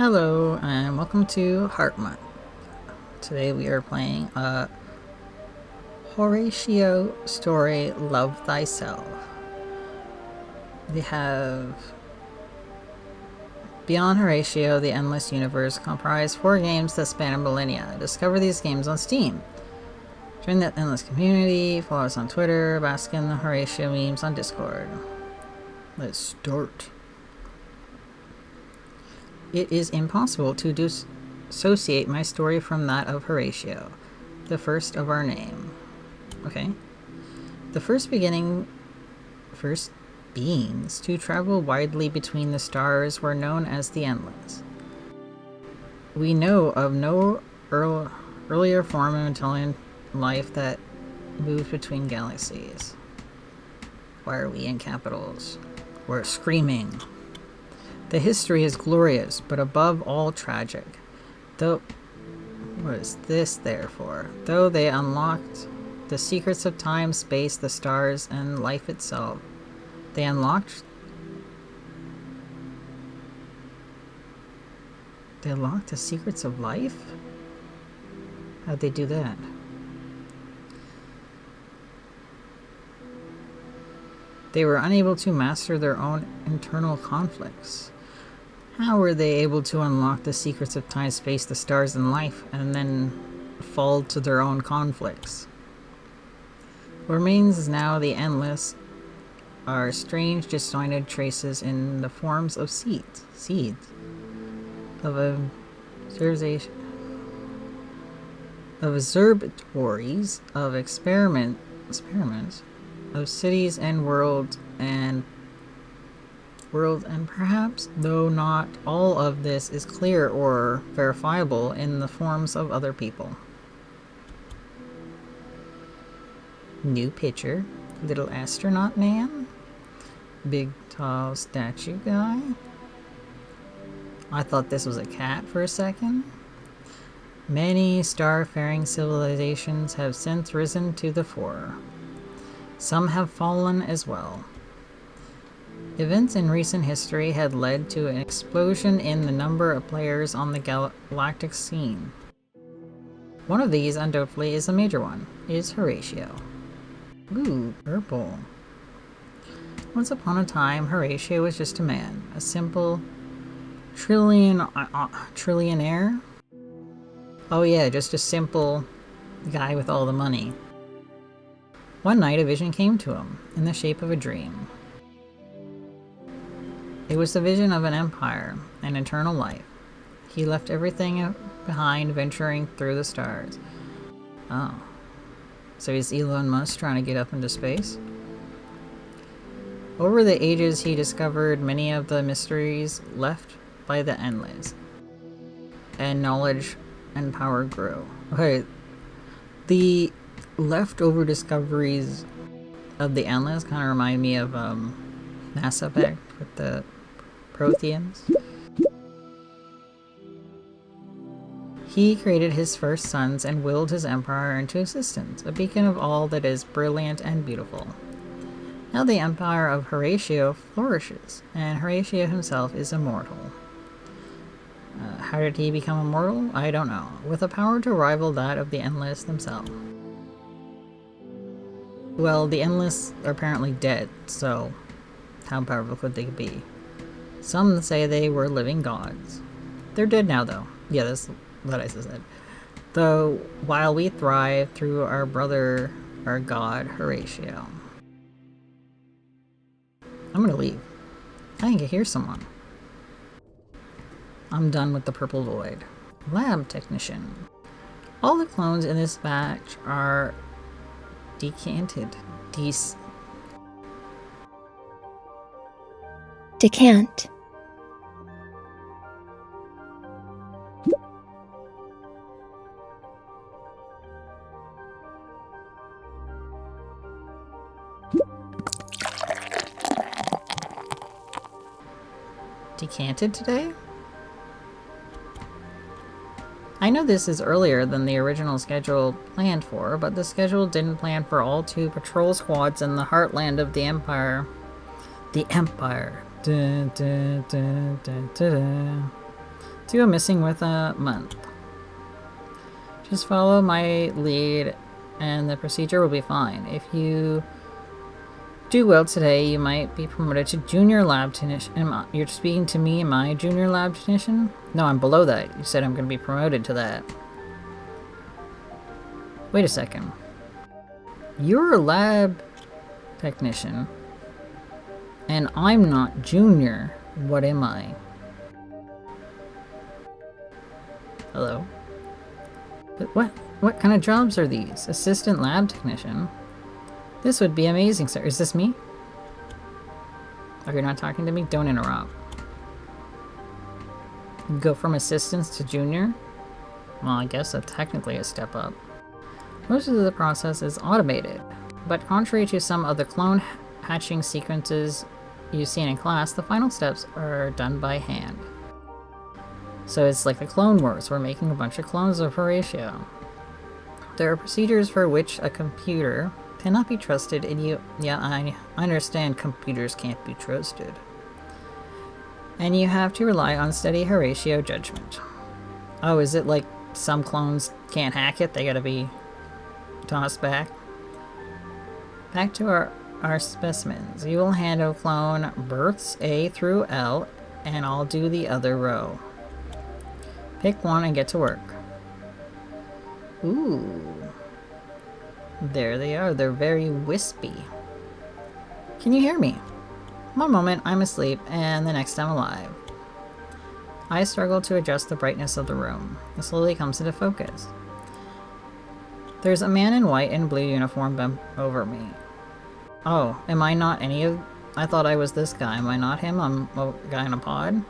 Hello and welcome to Heart Month. Today we are playing a Horatio story, Love Thyself. We have Beyond Horatio, the Endless Universe comprise 4 games that span a millennia. Discover these games on Steam. Join the endless community, follow us on Twitter, bask in the Horatio memes on Discord. Let's start. It is impossible to dissociate my story from that of Horatio, the first of our name. Okay. The first beings to travel widely between the stars were known as the Endless. We know of no earlier form of intelligent life that moved between galaxies. Why are we in capitals? We're screaming. The history is glorious, but above all tragic. What is this there for? Though they unlocked the secrets of time, space, the stars, and life itself, they unlocked the secrets of life? How'd they do that? They were unable to master their own internal conflicts. How were they able to unlock the secrets of time, space, the stars, and life, and then fall to their own conflicts? What remains is now the Endless are strange, disjointed traces in the forms of seeds of observatories, of experiments, of cities and worlds, and perhaps, though not all of this is clear or verifiable, in the forms of other people. New picture. Little astronaut man. Big tall statue guy. I thought this was a cat for a second. Many starfaring civilizations have since risen to the fore. Some have fallen as well. Events in recent history had led to an explosion in the number of players on the galactic scene. One of these, undoubtedly, is a major one. It is Horatio. Ooh, purple. Once upon a time, Horatio was just a man. A simple trillionaire? Oh yeah, just a simple guy with all the money. One night, a vision came to him, in the shape of a dream. It was the vision of an empire, an eternal life. He left everything behind, venturing through the stars. Oh. So is Elon Musk trying to get up into space? Over the ages, he discovered many of the mysteries left by the Endless. And knowledge and power grew. Okay, the leftover discoveries of the Endless kind of remind me of Mass Effect with the Protheans. He created his first sons and willed his empire into existence, a beacon of all that is brilliant and beautiful. Now the empire of Horatio flourishes, and Horatio himself is immortal. How did he become immortal? I don't know. With a power to rival that of the Endless themselves. Well, the Endless are apparently dead, so how powerful could they be? Some say they were living gods. They're dead now, though. Yeah, that's what I said. Though, while we thrive through our brother, our god, Horatio. I'm gonna leave. I think I hear someone. I'm done with the purple void. Lab technician. All the clones in this batch are decanted. Decant. Decanted today? I know this is earlier than the original schedule planned for, but the schedule didn't plan for all 2 patrol squads in the heartland of the Empire. The Empire. Dun, dun, dun, dun, dun, dun. To a missing with a month. Just follow my lead and the procedure will be fine. If you do well today, you might be promoted to junior lab technician. You're speaking to me, am I a junior lab technician? No, I'm below that. You said I'm going to be promoted to that. Wait a second. You're a lab technician, and I'm not junior. What am I? Hello? What kind of jobs are these? Assistant lab technician? This would be amazing, sir. Is this me? Oh, you're not talking to me? Don't interrupt. Go from assistants to junior? Well, I guess that's technically a step up. Most of the process is automated, but contrary to some of the clone hatching sequences you've seen in class, the final steps are done by hand. So it's like the Clone Wars. We're making a bunch of clones of Horatio. There are procedures for which a computer cannot be trusted, and I understand computers can't be trusted. And you have to rely on steady Horatio judgment. Oh, is it like some clones can't hack it? They gotta be tossed back? Back to our specimens. You will handle clone births A through L, and I'll do the other row. Pick one and get to work. Ooh. There they are. They're very wispy. Can you hear me? One moment I'm asleep, and the next I'm alive. I struggle to adjust the brightness of the room. It slowly comes into focus. There's a man in white and blue uniform bent over me. Oh, am I not any of... I thought I was this guy. Am I not him? I'm a guy in a pod?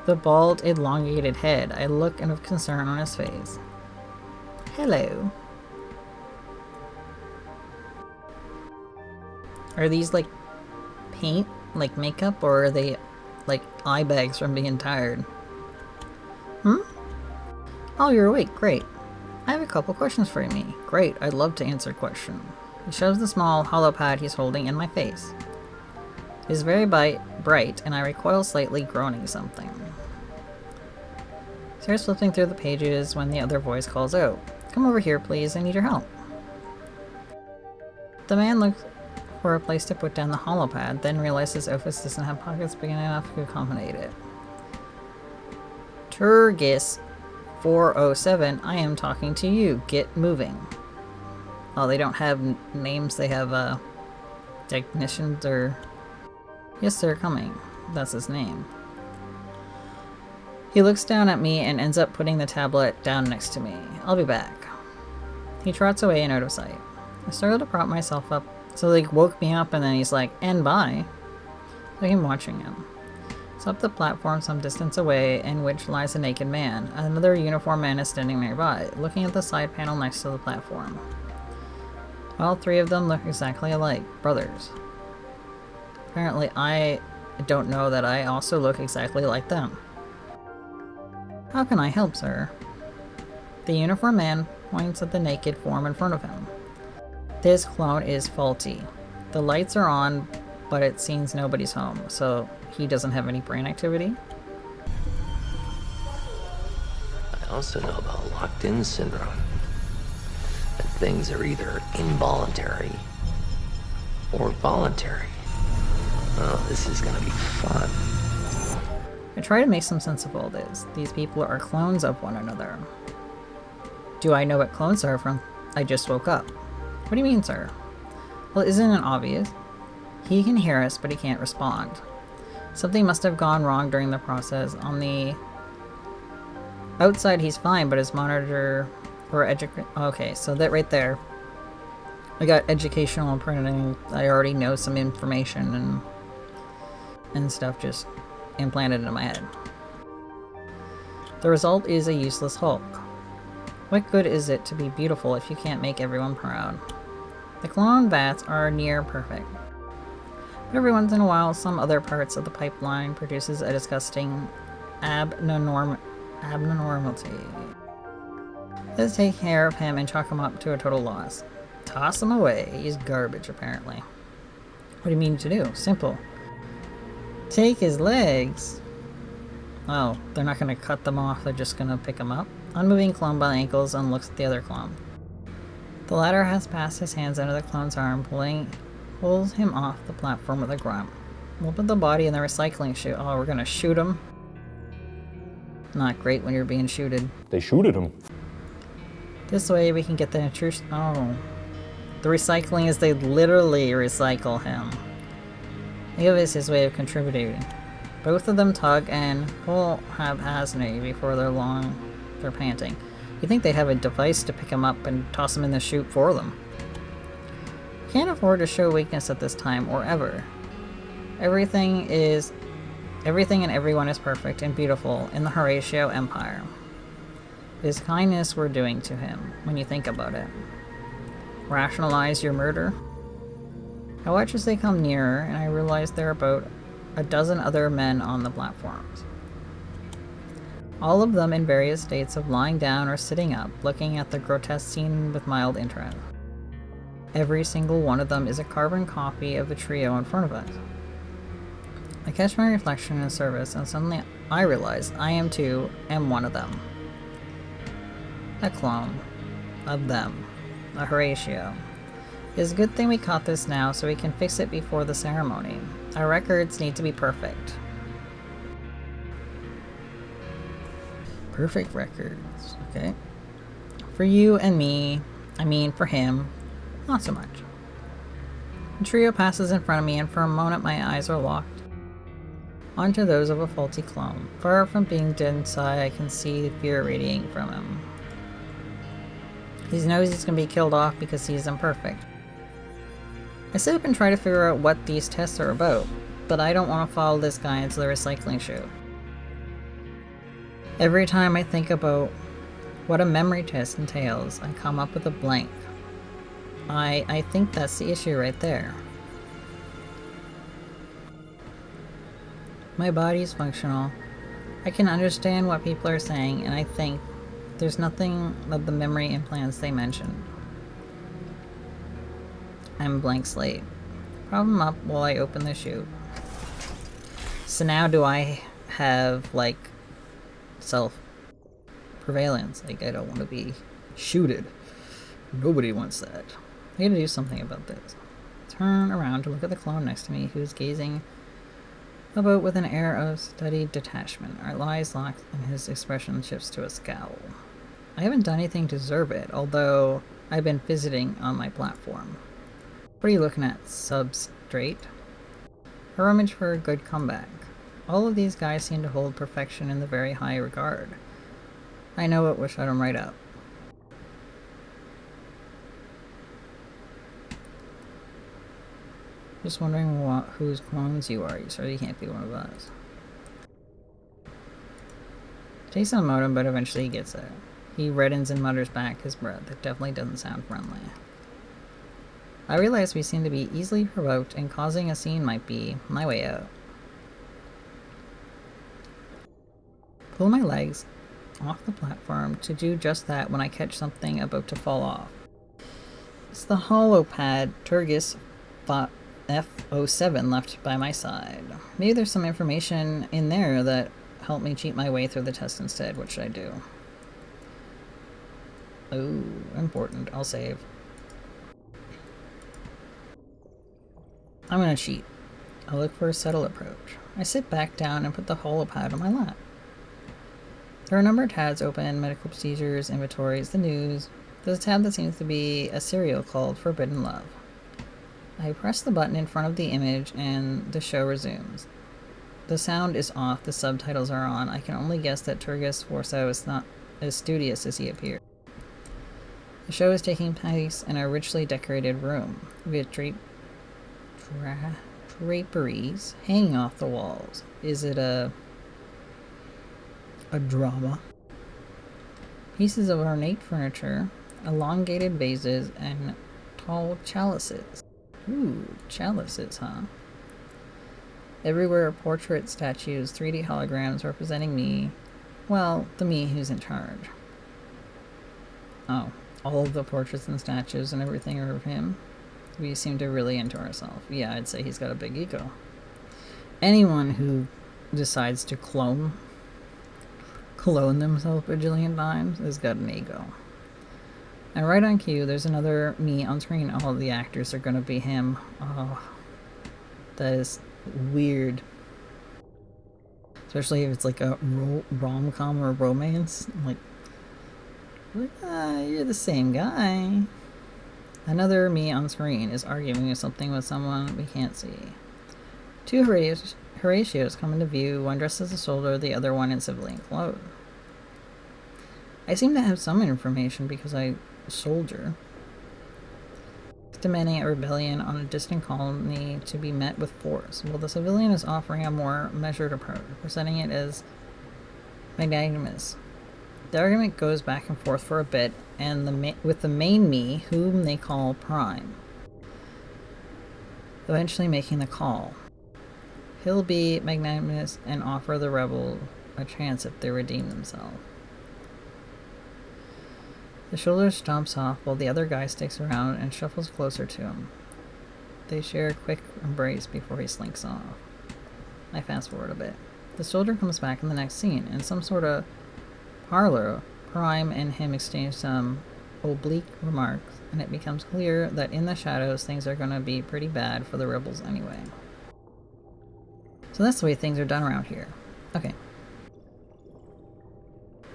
The bald, elongated head. I look of concern on his face. Hello. Are these like paint, like makeup, or are they like eye bags from being tired? Hmm? Oh, you're awake. Great. I have a couple questions for me. Great. I'd love to answer questions. He shoves the small hollow pad he's holding in my face. It is very bright, and I recoil slightly, groaning something. Starts flipping through the pages when the other voice calls out. Come over here, please. I need your help. The man looks for a place to put down the hollow pad, then realizes his office doesn't have pockets big enough to accommodate it. Turgis 407, I am talking to you. Get moving. Oh, they don't have names. They have technicians or... Yes, they're coming. That's his name. He looks down at me and ends up putting the tablet down next to me. I'll be back. He trots away and out of sight. I struggle to prop myself up, so they woke me up, and then he's like, and bye. So I'm watching him. It's up the platform some distance away, in which lies a naked man. Another uniformed man is standing nearby, looking at the side panel next to the platform. All three of them look exactly alike. Brothers. Apparently, I don't know that I also look exactly like them. How can I help, sir? The uniformed man points at the naked form in front of him. This clone is faulty. The lights are on, but it seems nobody's home, so he doesn't have any brain activity. I also know about locked-in syndrome. That things are either involuntary or voluntary. Oh, this is gonna be fun. I try to make some sense of all this. These people are clones of one another. Do I know what clones are from? I just woke up. What do you mean, sir? Well, isn't it obvious? He can hear us, but he can't respond. Something must have gone wrong during the process. On the outside, he's fine, but his monitor or okay, so that right there, I got educational printing. I already know some information and stuff just implanted into my head. The result is a useless Hulk. What good is it to be beautiful if you can't make everyone proud? The clone vats are near perfect. But every once in a while, some other parts of the pipeline produces a disgusting abnormality. Let's take care of him and chalk him up to a total loss. Toss him away. He's garbage, apparently. What do you mean to do? Simple. Take his legs Oh, they're not going to cut them off, they're just going to pick them up. Unmoving clone by the ankles and looks at the other clone. The latter has passed his hands under the clone's arm, pulls him off the platform with a grunt. We'll put the body in the recycling chute. Oh, we're going to shoot him? Not great when you're being shooted. They shooted him. This way we can get the intrusion. Oh. The recycling is they literally recycle him. Think of it as his way of contributing. Both of them tug and pull haphazardly before they're panting. You think they'd have a device to pick him up and toss him in the chute for them. Can't afford to show weakness at this time or ever. Everything and everyone is perfect and beautiful in the Horatio Empire. It is kindness we're doing to him, when you think about it. Rationalize your murder? I watch as they come nearer, and I realize there are about a dozen other men on the platforms. All of them in various states of lying down or sitting up, looking at the grotesque scene with mild interest. Every single one of them is a carbon copy of the trio in front of us. I catch my reflection in service, and suddenly I realize I am one of them. A clone. Of them. A Horatio. It's a good thing we caught this now, so we can fix it before the ceremony. Our records need to be perfect. Perfect records. Okay. For you and me, for him, not so much. The trio passes in front of me, and for a moment my eyes are locked onto those of a faulty clone. Far from being dead inside, I can see the fear radiating from him. He knows he's going to be killed off because he's imperfect. I sit up and try to figure out what these tests are about, but I don't want to follow this guy into the recycling chute. Every time I think about what a memory test entails, I come up with a blank. I think that's the issue right there. My body's functional. I can understand what people are saying, and I think there's nothing of the memory implants they mentioned. I'm a blank slate. Problem up while I open the chute. So now do I have, like, self-prevalence? Like, I don't want to be shooted. Nobody wants that. I gotta do something about this. Turn around to look at the clone next to me, who's gazing about with an air of studied detachment. Our eyes locked, and his expression shifts to a scowl. I haven't done anything to deserve it, although I've been visiting on my platform. What are you looking at, substrate? A rummage for a good comeback. All of these guys seem to hold perfection in the very high regard. I know it, will shut them right up. Just wondering whose clones you are. You certainly can't be one of us. Takes a modem, but eventually he gets it. He reddens and mutters back his breath. It definitely doesn't sound friendly. I realize we seem to be easily provoked, and causing a scene might be my way out. Pull my legs off the platform to do just that when I catch something about to fall off. It's the holopad Turgis F07 left by my side. Maybe there's some information in there that helped me cheat my way through the test instead. What should I do? Oh, important. I'll save. I'm gonna cheat. I'll look for a subtle approach. I sit back down and put the holopad on my lap. There are a number of tabs open: medical procedures, inventories, the news. There's a tab that seems to be a serial called Forbidden Love. I press the button in front of the image and the show resumes. The sound is off, the subtitles are on. I can only guess that Turgis Warsaw is not as studious as he appears. The show is taking place in a richly decorated room, with draperies hanging off the walls. Is it a drama? Pieces of ornate furniture, elongated vases, and tall chalices. Ooh, chalices, huh? Everywhere are portrait statues, 3D holograms representing me. Well, the me who's in charge. Oh, all of the portraits and statues and everything are of him? We seem to really into ourselves. Yeah, I'd say he's got a big ego. Anyone who decides to clone clone themselves a bajillion times has got an ego. And right on cue, there's another me on screen. All the actors are going to be him. Oh, that is weird. Especially if it's like a rom-com or romance. Like, you're the same guy. Another me on screen is arguing something with someone we can't see. Two Horatios come into view, one dressed as a soldier, the other one in civilian clothes. I seem to have some information because I soldier. Demanding a rebellion on a distant colony to be met with force, while the civilian is offering a more measured approach, presenting it as magnanimous. The argument goes back and forth for a bit, and with the main me, whom they call Prime, eventually making the call. He'll be magnanimous and offer the rebel a chance if they redeem themselves. The shoulder stomps off while the other guy sticks around and shuffles closer to him. They share a quick embrace before he slinks off. I fast forward a bit. The soldier comes back in the next scene. In some sort of parlor, Prime and him exchange some oblique remarks, and it becomes clear that in the shadows things are going to be pretty bad for the rebels anyway. So that's the way things are done around here. Okay.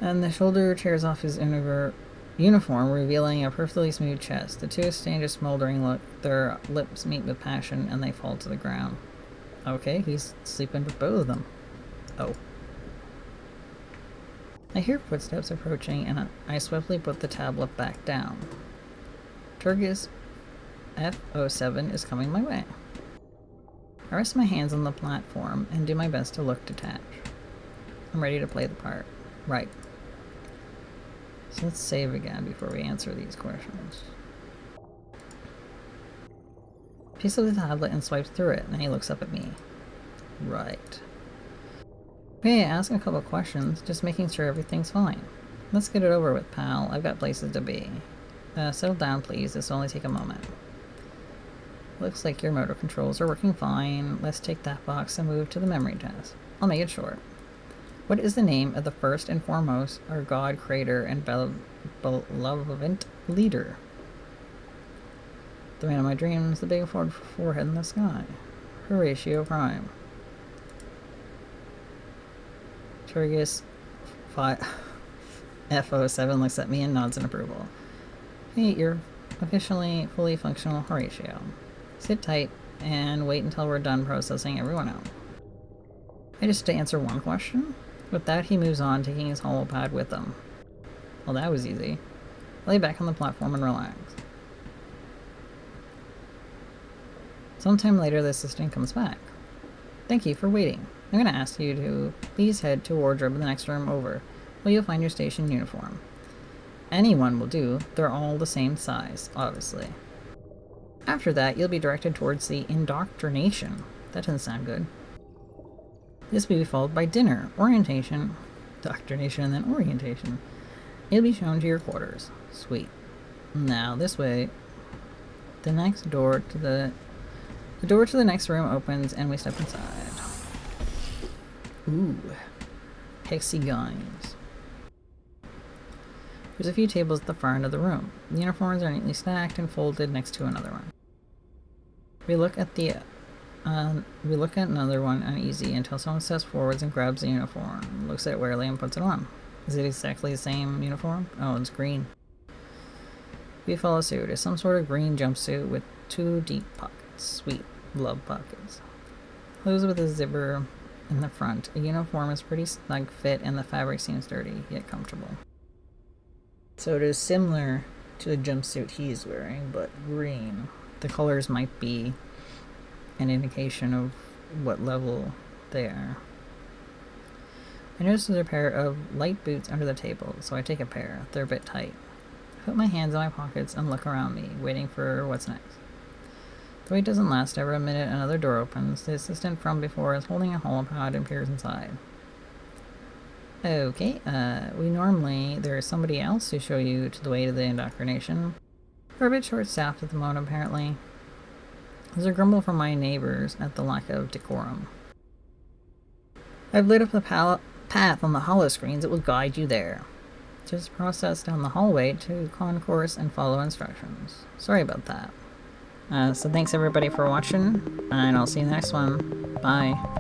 And the shoulder tears off his uniform, revealing a perfectly smooth chest. The two exchange a smoldering look, their lips meet with passion, and they fall to the ground. Okay, he's sleeping with both of them. Oh. I hear footsteps approaching, and I swiftly put the tablet back down. Turgis F07 is coming my way. I rest my hands on the platform and do my best to look detached. I'm ready to play the part. Right. So let's save again before we answer these questions. Picks up the tablet and swipes through it, and then he looks up at me. Right. Okay, ask a couple questions, just making sure everything's fine. Let's get it over with, pal. I've got places to be. Settle down, please. This will only take a moment. Looks like your motor controls are working fine. Let's take that box and move to the memory test. I'll make it short. What is the name of the first and foremost, our God, creator, and benevolent leader? The man of my dreams, the big forehead in the sky. Horatio Prime. Turgis F07 looks at me and nods in approval. Hey, you're officially fully functional Horatio. Sit tight and wait until we're done processing everyone out. I just to answer one question. With that, he moves on, taking his holopad with him. Well, that was easy. I lay back on the platform and relax. Sometime later, the assistant comes back. Thank you for waiting. I'm going to ask you to please head to wardrobe in the next room over, where you'll find your station uniform. Anyone will do. They're all the same size, obviously. After that, you'll be directed towards the indoctrination. That doesn't sound good. This will be followed by dinner, orientation, indoctrination, and then orientation. You'll be shown to your quarters. Sweet. Now, this way, the door to the next room opens, and we step inside. Ooh. Hexagons. There's a few tables at the far end of the room. The uniforms are neatly stacked and folded next to another one. We look at another one uneasy until someone steps forwards and grabs the uniform, looks at it warily and puts it on. Is it exactly the same uniform? Oh, it's green. We follow suit. It's some sort of green jumpsuit with 2 deep pockets. Sweet. Love pockets. Closed with a zipper in the front. A uniform is pretty snug fit and the fabric seems dirty, yet comfortable. So it is similar to the jumpsuit he's wearing, but green. The colors might be an indication of what level they are. I notice there's a pair of light boots under the table, so I take a pair. They're a bit tight. I put my hands in my pockets and look around me, waiting for what's next. The wait doesn't last. Over a minute, another door opens. The assistant from before is holding a holopod and peers inside. Okay, there's somebody else to show you to the way to the indoctrination. We're a bit short-staffed at the moment, apparently. There's a grumble from my neighbors at the lack of decorum. I've lit up the path on the holo screens that will guide you there. Just process down the hallway to concourse and follow instructions. Sorry about that. So thanks everybody for watching, and I'll see you in the next one. Bye.